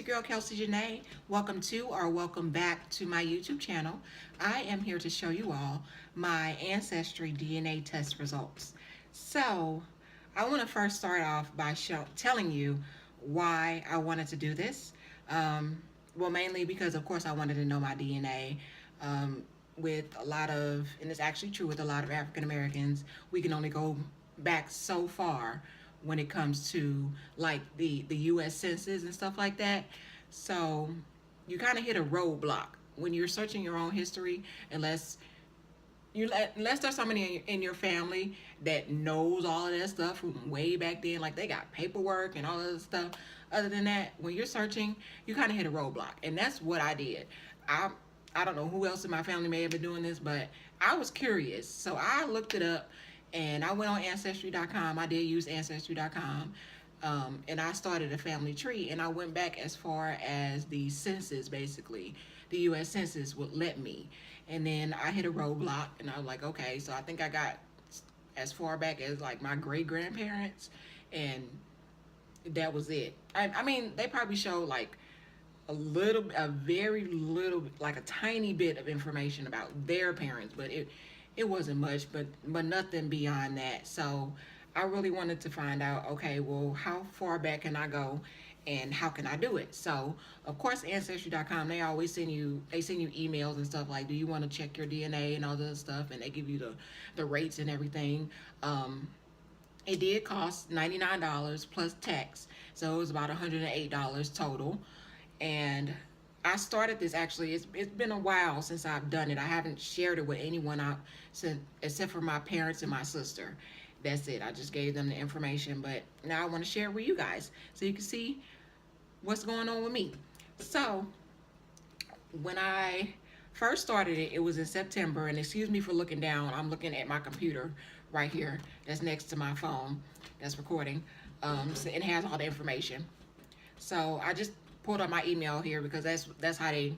girl, Kelsey Janae. Welcome to or welcome back to my YouTube channel. I am here to show you all my Ancestry DNA test results. So, I want to first start off by telling you why I wanted to do this. Well, mainly because, of course, I wanted to know my DNA. With a lot of, and it's actually true with a lot of African Americans, we can only go back so far when it comes to like the U.S. census and stuff like that. So you kind of hit a roadblock when you're searching your own history, unless unless there's somebody in your family that knows all of that stuff from way back then, like they got paperwork and all of that stuff. Other than that, when you're searching, you kind of hit a roadblock, and that's what I did. I I don't know who else in my family may have been doing this, but I was curious, so I looked it up, and I went on Ancestry.com. I did use Ancestry.com. And I started a family tree, and I went back as far as the census, basically the U.S. Census would let me. And then I hit a roadblock, and I was like, okay, so I think I got as far back as like my great grandparents, and that was it. I mean, they probably showed like a very little, like a tiny bit of information about their parents, but it wasn't much, but nothing beyond that. So I really wanted to find out, okay, well, how far back can I go, and how can I do it? So of course, Ancestry.com, they send you emails and stuff like, do you want to check your DNA and all this stuff, and they give you the rates and everything. It did cost $99 plus tax, so it was about $108 total. And I started this, actually, it's been a while since I've done it. I haven't shared it with anyone out since, except for my parents and my sister. That's it. I just gave them the information, but now I want to share it with you guys so you can see what's going on with me. So when I first started it, it was in September, and excuse me for looking down. I'm looking at my computer right here that's next to my phone that's recording. So it has all the information. So I just pulled up my email here because that's how they,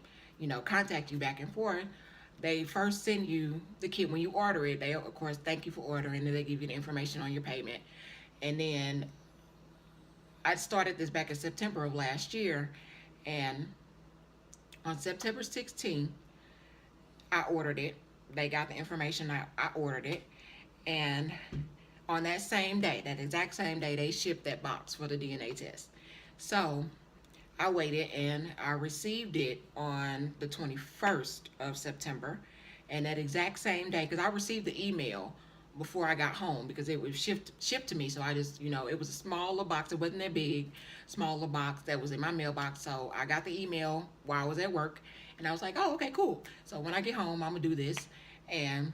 contact you back and forth. They first send you the kit when you order it. They of course thank you for ordering, and they give you the information on your payment. And then I started this back in September of last year, and on September 16th, I ordered it. They got the information. I ordered it, and on that same day, that exact same day, they shipped that box for the DNA test. So I waited, and I received it on the 21st of September. And that exact same day, because I received the email before I got home because it was shipped to me. So I just, it was a small little box. It wasn't that big, small little box that was in my mailbox. So I got the email while I was at work, and I was like, oh, okay, cool. So when I get home, I'm gonna do this. And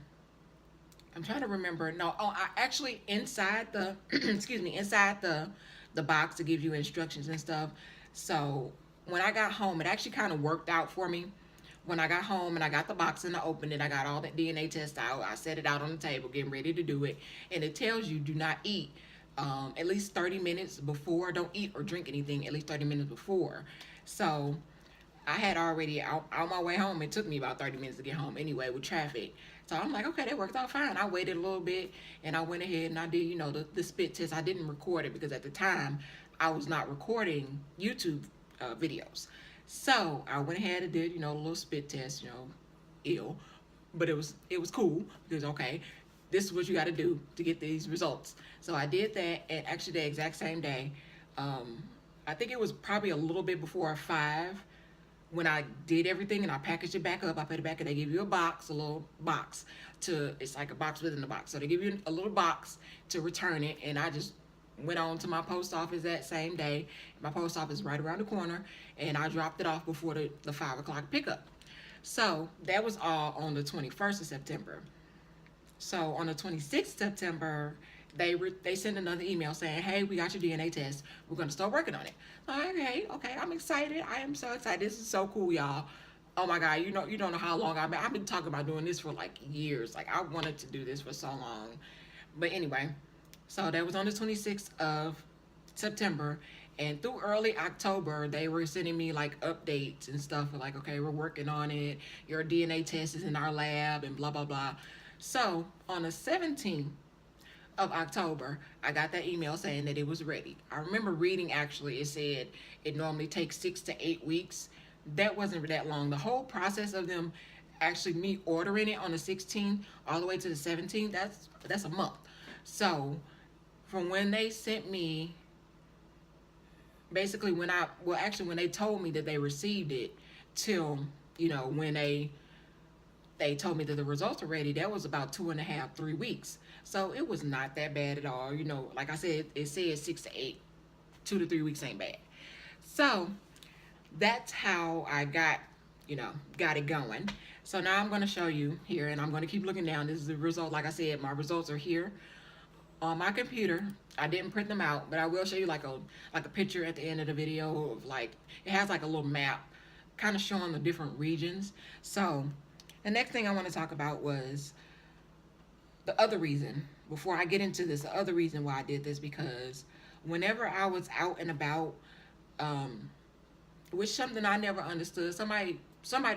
I'm trying to remember. No, I actually, inside the excuse me, inside the box to give you instructions and stuff. So when I got home, it actually kind of worked out for me. When I got home and I got the box and I opened it, I got all that DNA test out. I set it out on the table, getting ready to do it. And it tells you do not eat at least 30 minutes before. Don't eat or drink anything at least 30 minutes before. So I had already, on my way home, it took me about 30 minutes to get home anyway with traffic. So I'm like, okay, that worked out fine. I waited a little bit, and I went ahead and I did, the spit test. I didn't record it because at the time I was not recording YouTube videos. So I went ahead and did, a little spit test, ill, but it was cool because, okay, this is what you got to do to get these results. So I did that, and actually the exact same day, I think it was probably a little bit before 5 when I did everything, and I packaged it back up. I put it back, and they give you a little box it's like a box within the box. So they give you a little box to return it, and I just went on to my post office that same day. My post office is right around the corner, and I dropped it off before the 5 o'clock pickup. So that was all on the 21st of September. So on the 26th of September, they sent another email saying, hey, we got your DNA test. We're going to start working on it. Okay, I'm excited. I am so excited. This is so cool, y'all. Oh my God, you don't know how long I've been talking about doing this for like years. Like, I wanted to do this for so long. But anyway, so that was on the 26th of September, and through early October, they were sending me like updates and stuff. Like, okay, we're working on it. Your DNA test is in our lab and blah, blah, blah. So on the 17th of October, I got that email saying that it was ready. I remember reading, actually, it said it normally takes 6 to 8 weeks. That wasn't that long. The whole process of them actually me ordering it on the 16th all the way to the 17th, that's a month. So from when they sent me, basically when I, well, actually when they told me that they received it, till, when they told me that the results are ready, that was about 2.5, 3 weeks. So it was not that bad at all. Like I said, it said 6 to 8, 2 to 3 weeks ain't bad. So that's how I got it going. So now I'm going to show you here, and I'm going to keep looking down. This is the result. Like I said, my results are here on my computer. I didn't print them out, but I will show you like a picture at the end of the video of, like, it has like a little map kind of showing the different regions. So the next thing I want to talk about was the other reason. Before I get into this, the other reason why I did this, because whenever I was out and about, which something I never understood, somebody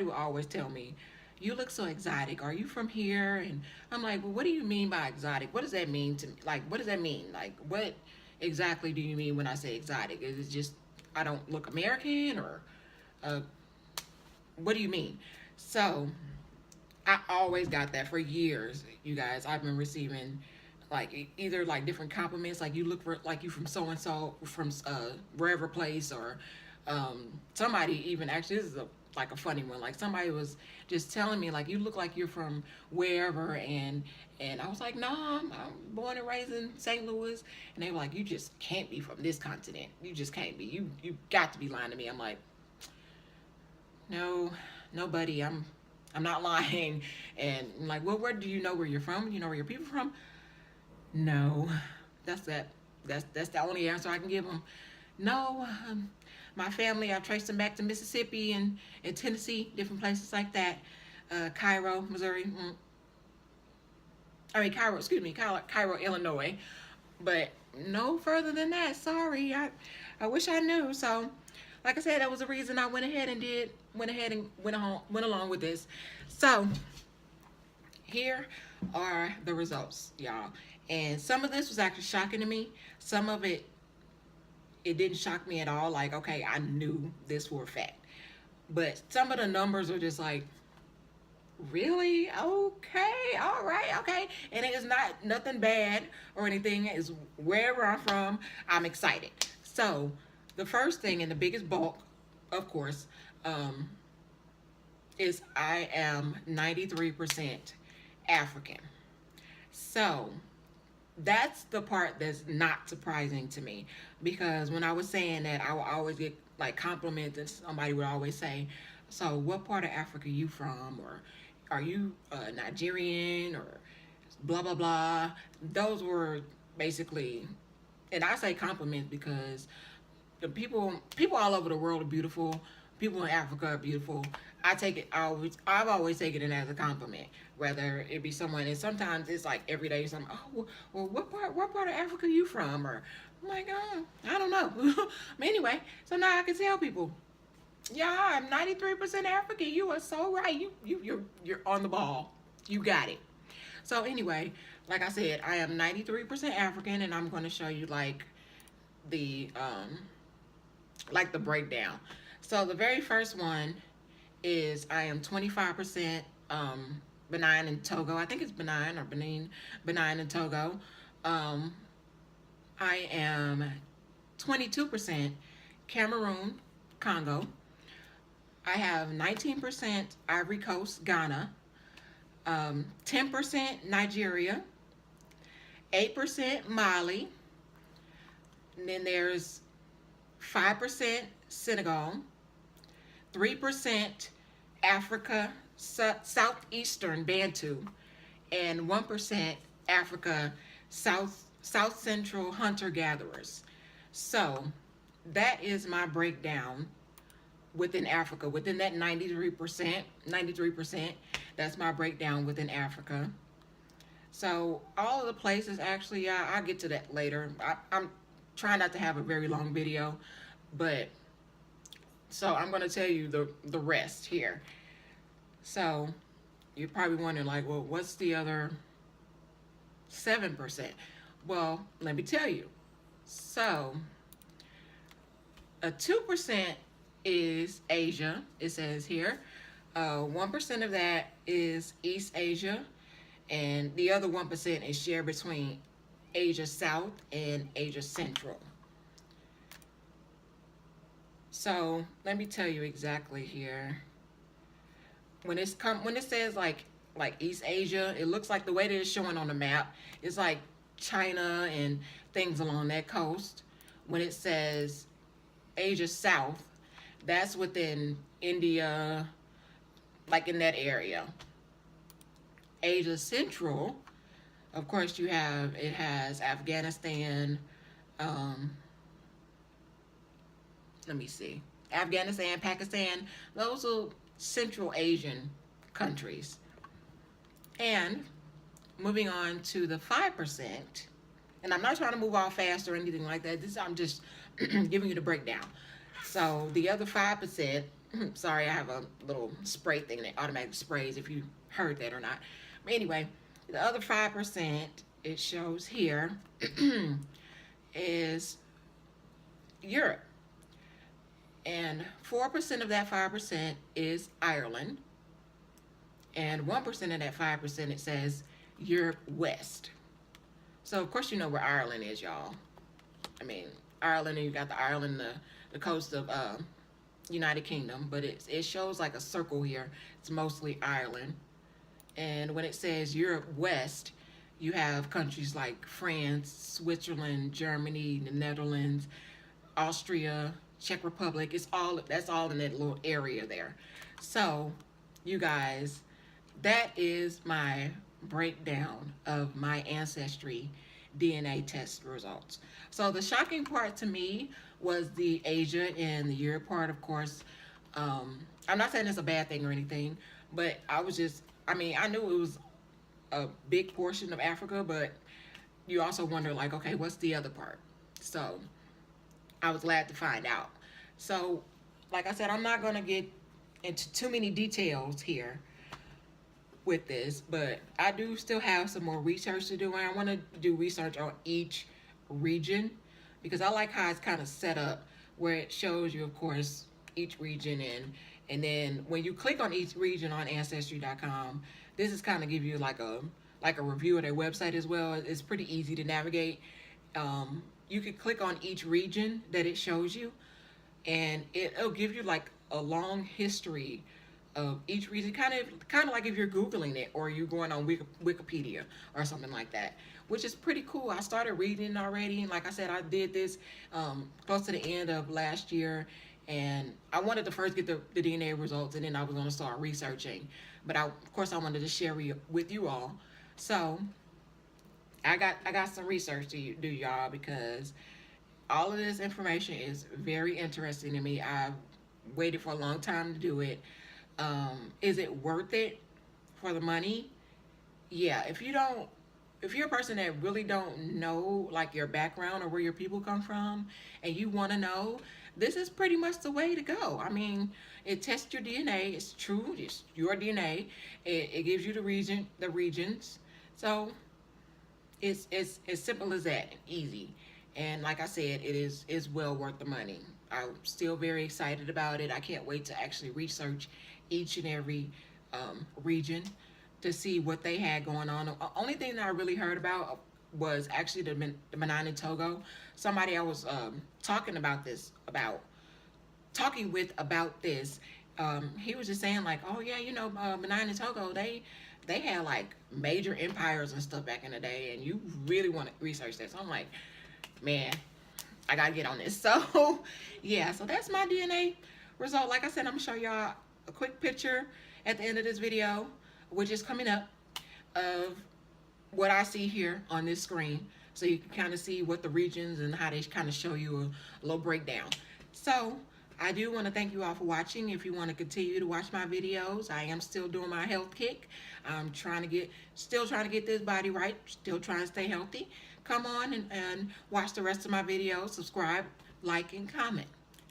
would always tell me, "You look so exotic. Are you from here?" And I'm like, "Well, what do you mean by exotic? What does that mean to me? Like, what does that mean? Like, what exactly do you mean when I say exotic? Is it just I don't look American, or uh, what do you mean?" So I always got that for years, you guys. I've been receiving like either like different compliments, like you look like you from so and so, from wherever place, or somebody even, actually, this is like a funny one. Like, somebody was just telling me, like, you look like you're from wherever, and I was like, no, I'm born and raised in St. Louis. And they were like, you just can't be from this continent. You just can't be. You got to be lying to me. I'm like, no, nobody. I'm not lying. And I'm like, well, where do you know where you're from? You know where your people from? No. That's the only answer I can give them. No, my family, I've traced them back to Mississippi and Tennessee, different places like that. Cairo, Missouri. Cairo, excuse me, Cairo, Illinois. But no further than that. Sorry, I wish I knew. So, like I said, that was the reason I went ahead and went along with this. So here are the results, y'all. And some of this was actually shocking to me. Some of it didn't shock me at all. Like, okay, I knew this for a fact. But some of the numbers are just like, really? Okay, all right, okay. And it's not nothing bad or anything. It's wherever I'm from, I'm excited. So the first thing, and the biggest bulk, of course, is I am 93% African. So that's the part that's not surprising to me, because when I was saying that, I would always get like compliments, and somebody would always say, so what part of Africa are you from, or are you Nigerian, or blah blah blah. Those were basically, and I say compliments because the people all over the world are beautiful. People in Africa are beautiful. I've always taken it as a compliment, whether it be someone, and sometimes it's like every day something. Oh, well, what part of Africa are you from? Or I'm like, oh, I don't know. But anyway, so now I can tell people, yeah, I'm 93% African. You are so right. You're on the ball. You got it. So anyway, like I said, I am 93% African, and I'm going to show you like the breakdown. So the very first one is I am 25% Benin and Togo. I think it's Benin or Benin and Togo. I am 22% Cameroon, Congo. I have 19% Ivory Coast, Ghana. 10% Nigeria. 8% Mali. And then there's 5% Senegal. 3% Africa, Southeastern Bantu, and 1% Africa, South Central hunter-gatherers. So that is my breakdown within Africa. Within that 93%, that's my breakdown within Africa. So all of the places, actually, I'll get to that later. I'm trying not to have a very long video, but so I'm going to tell you the rest here. So you're probably wondering, like, well, what's the other 7%? Well, let me tell you. So, a 2% is Asia, it says here. 1% of that is East Asia, and the other 1% is shared between Asia South and Asia Central. So let me tell you exactly here. When it says like East Asia, it looks like the way that it's showing on the map is like China and things along that coast. When it says Asia South, that's within India, like in that area. Asia Central, of course, it has Afghanistan. Um, let me see, Afghanistan, Pakistan. Those are Central Asian countries. And moving on to the 5%, and I'm not trying to move all fast or anything like that. I'm just giving you the breakdown. So the other 5%, sorry, I have a little spray thing that automatically sprays if you heard that or not. But anyway, the other 5%, it shows here, is Europe. And 4% of that 5% is Ireland. And 1% of that 5%, it says Europe West. So, of course, you know where Ireland is, y'all. I mean, Ireland, and you got the Ireland, the coast of United Kingdom, but it shows like a circle here. It's mostly Ireland. And when it says Europe West, you have countries like France, Switzerland, Germany, the Netherlands, Austria, Czech Republic. That's all in that little area there. So, you guys, that is my breakdown of my Ancestry DNA test results. So the shocking part to me was the Asia and the Europe part, of course. I'm not saying it's a bad thing or anything, but I mean, I knew it was a big portion of Africa, but you also wonder, like, okay, what's the other part? So I was glad to find out. So, like I said, I'm not going to get into too many details here with this, but I do still have some more research to do, and I want to do research on each region because I like how it's kind of set up where it shows you, of course, each region, and then when you click on each region on ancestry.com, this is kind of give you like a review of their website as well. It's pretty easy to navigate. You can click on each region that it shows you, and it'll give you like a long history of each region, kind of like if you're Googling it or you're going on Wikipedia or something like that, which is pretty cool. I started reading already, and like I said, I did this close to the end of last year, and I wanted to first get the DNA results, and then I was going to start researching. But of course, I wanted to share with you all. So I got some research to do, y'all, because all of this information is very interesting to me. I've waited for a long time to do it. Is it worth it for the money? Yeah, if you're a person that really don't know like your background or where your people come from, and you want to know, this is pretty much the way to go. I mean, it tests your DNA. It's true. It's your DNA. It gives you the regions. So it's as simple as that, and easy. And like I said, is well worth the money. I'm still very excited about it. I can't wait to actually research each and every region to see what they had going on. The only thing that I really heard about was actually the Benin and Togo. Somebody I was talking with about this, he was just saying like, oh yeah, Benin and Togo, they had like major empires and stuff back in the day, and you really want to research that. So I'm like, man, I gotta get on this. So yeah, so that's my DNA result. Like I said, I'm gonna show y'all a quick picture at the end of this video, which is coming up, of what I see here on this screen, so you can kind of see what the regions and how they kind of show you a little breakdown. So I do want to thank you all for watching. If you want to continue to watch my videos, I am still doing my health kick. I'm still trying to get this body right, still trying to stay healthy. Come on and watch the rest of my videos, subscribe, like, and comment.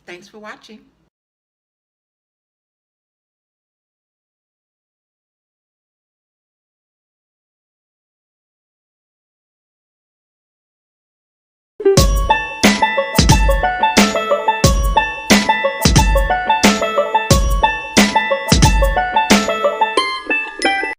Thanks for watching.